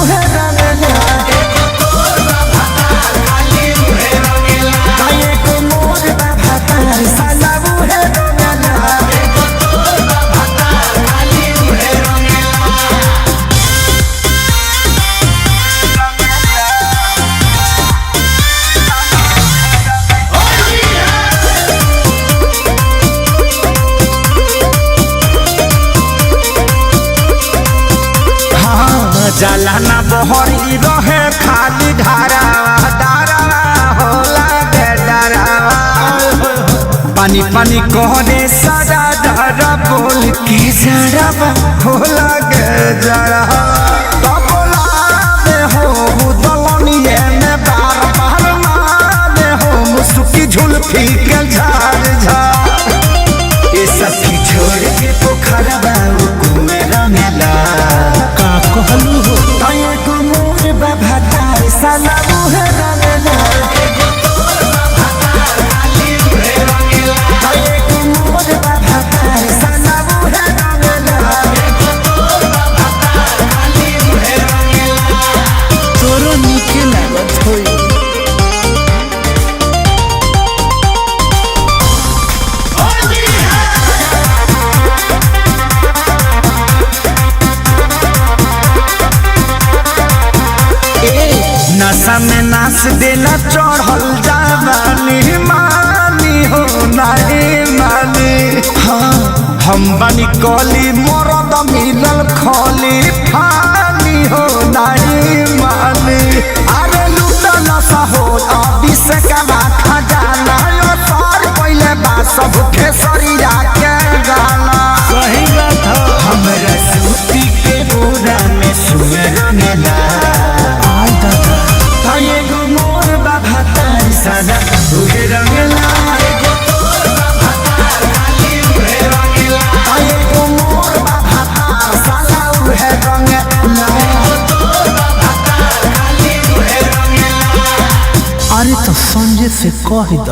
उहे रंगेला एको मोर भातार साला उहे रंगेला। जाला ना बहरी रहे खाली धारा धारा होला के डरा पानी पानी कहने सारा धारा बोल की जरा होला के जरा तबला में हो दलनिए में बार बार मारे हो मुसुकी झुलफी के झार झार ये सब की छोड़ के पोखरा बाबू घूमे रंगेला कहलू हो एको मोर भातार साला उहे रंगेला एको मोर भातार साला उहे रंगेला। तोरो नीके लागत होई नशा में नाच देला चढ़ल जावानी मानी हो नहीं मानी हाँ हम बनी कली मरद मिलल खली फानी हो नहीं मानी अरे लूटा नशा हो अभी से कमा खजाना सर पहले बा सब खेसरिया के गाना सही बात हो हमरा सूती के बोरा में सुअर रंगेला एको मोर भातार साला उहे रंगेला एको मोर भातार साला उहे रंगेला। अरे तो संजय से कह द।